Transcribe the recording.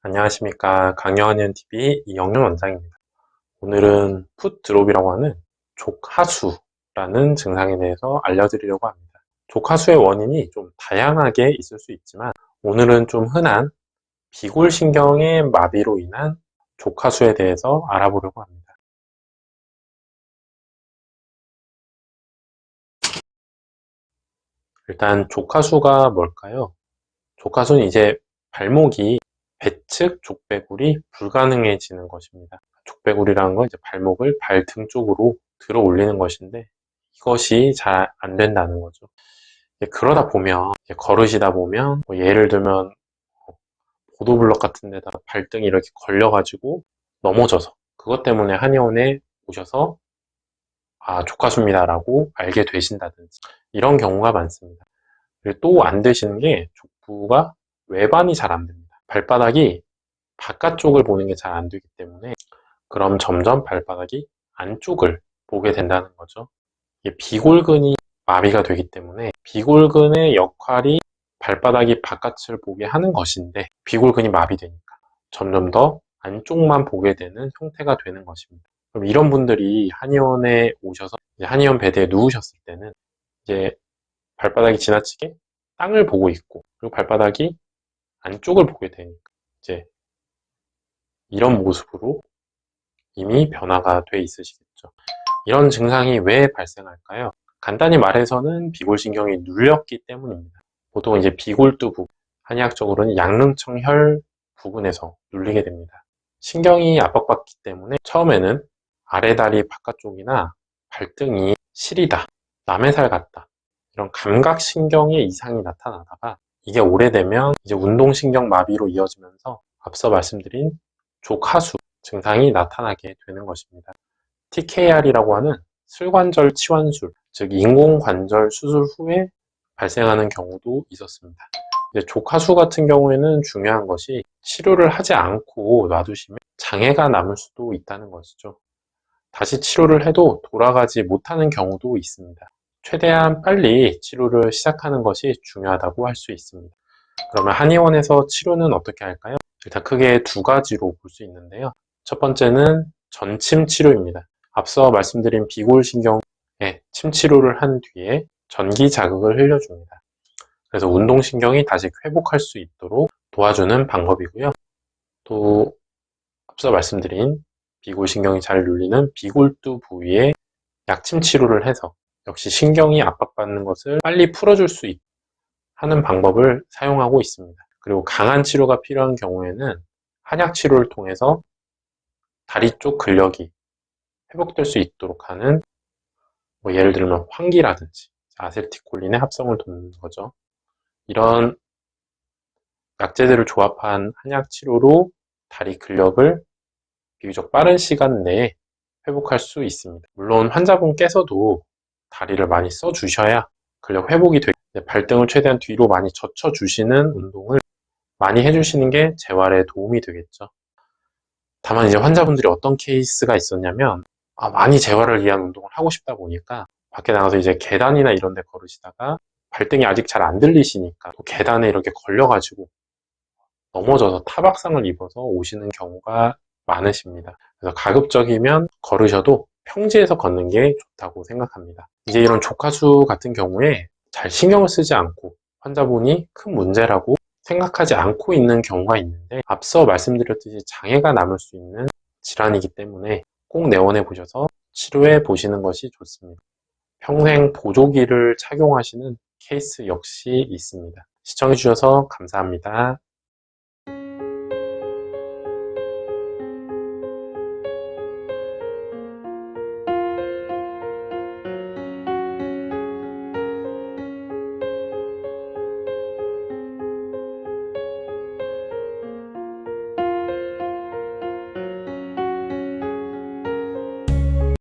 안녕하십니까. 강요하는 TV 이영윤 원장입니다. 오늘은 풋드롭이라고 하는 족하수라는 증상에 대해서 알려드리려고 합니다. 족하수의 원인이 좀 다양하게 있을 수 있지만 오늘은 좀 흔한 비골신경의 마비로 인한 족하수에 대해서 알아보려고 합니다. 일단 족하수가 뭘까요? 족하수는 이제 발목이 배측 족배굴이 불가능해지는 것입니다. 족배굴이라는 건 이제 발목을 발등 쪽으로 들어 올리는 것인데 이것이 잘 안 된다는 거죠. 그러다 보면 걸으시다 보면 뭐 예를 들면 보도블럭 같은 데다 발등이 이렇게 걸려가지고 넘어져서 그것 때문에 한의원에 오셔서 족하수입니다 라고 알게 되신다든지 이런 경우가 많습니다. 그리고 또 안 되시는 게 족부가 외반이 잘 안 됩니다. 발바닥이 바깥쪽을 보는 게 잘 안 되기 때문에 그럼 점점 발바닥이 안쪽을 보게 된다는 거죠. 이게 비골근이 마비가 되기 때문에 비골근의 역할이 발바닥이 바깥을 보게 하는 것인데 비골근이 마비되니까 점점 더 안쪽만 보게 되는 형태가 되는 것입니다. 그럼 이런 분들이 한의원에 오셔서 한의원 베드에 누우셨을 때는 이제 발바닥이 지나치게 땅을 보고 있고 그리고 발바닥이 안쪽을 보게 되니까 이제 이런 모습으로 이미 변화가 돼 있으시겠죠. 이런 증상이 왜 발생할까요? 간단히 말해서는 비골신경이 눌렸기 때문입니다. 보통 이제 비골두 부분, 한의학적으로는 양릉청혈 부분에서 눌리게 됩니다. 신경이 압박받기 때문에 처음에는 아래다리 바깥쪽이나 발등이 시리다, 남의 살 같다 이런 감각신경의 이상이 나타나다가 이게 오래되면 이제 운동신경 마비로 이어지면서 앞서 말씀드린 족하수 증상이 나타나게 되는 것입니다. TKR이라고 하는 슬관절 치환술, 즉 인공관절 수술 후에 발생하는 경우도 있었습니다. 족하수 같은 경우에는 중요한 것이 치료를 하지 않고 놔두시면 장애가 남을 수도 있다는 것이죠. 다시 치료를 해도 돌아가지 못하는 경우도 있습니다. 최대한 빨리 치료를 시작하는 것이 중요하다고 할 수 있습니다. 그러면 한의원에서 치료는 어떻게 할까요? 일단 크게 두 가지로 볼 수 있는데요. 첫 번째는 전침 치료입니다. 앞서 말씀드린 비골신경에 침 치료를 한 뒤에 전기 자극을 흘려줍니다. 그래서 운동신경이 다시 회복할 수 있도록 도와주는 방법이고요. 또 앞서 말씀드린 비골신경이 잘 눌리는 비골두 부위에 약침 치료를 해서 역시 신경이 압박받는 것을 빨리 풀어줄 수 하는 방법을 사용하고 있습니다. 그리고 강한 치료가 필요한 경우에는 한약 치료를 통해서 다리 쪽 근력이 회복될 수 있도록 하는 예를 들면 환기라든지 아세틸콜린의 합성을 돕는 거죠. 이런 약재들을 조합한 한약 치료로 다리 근력을 비교적 빠른 시간 내에 회복할 수 있습니다. 물론 환자분께서도 다리를 많이 써주셔야 근력 회복이 되고 발등을 최대한 뒤로 많이 젖혀주시는 운동을 많이 해주시는 게 재활에 도움이 되겠죠. 다만 이제 환자분들이 어떤 케이스가 있었냐면 많이 재활을 위한 운동을 하고 싶다 보니까 밖에 나가서 이제 계단이나 이런 데 걸으시다가 발등이 아직 잘 안 들리시니까 또 계단에 이렇게 걸려가지고 넘어져서 타박상을 입어서 오시는 경우가 많으십니다. 그래서 가급적이면 걸으셔도 평지에서 걷는 게 좋다고 생각합니다. 이제 이런 족하수 같은 경우에 잘 신경을 쓰지 않고 환자분이 큰 문제라고 생각하지 않고 있는 경우가 있는데 앞서 말씀드렸듯이 장애가 남을 수 있는 질환이기 때문에 꼭 내원해 보셔서 치료해 보시는 것이 좋습니다. 평생 보조기를 착용하시는 케이스 역시 있습니다. 시청해 주셔서 감사합니다.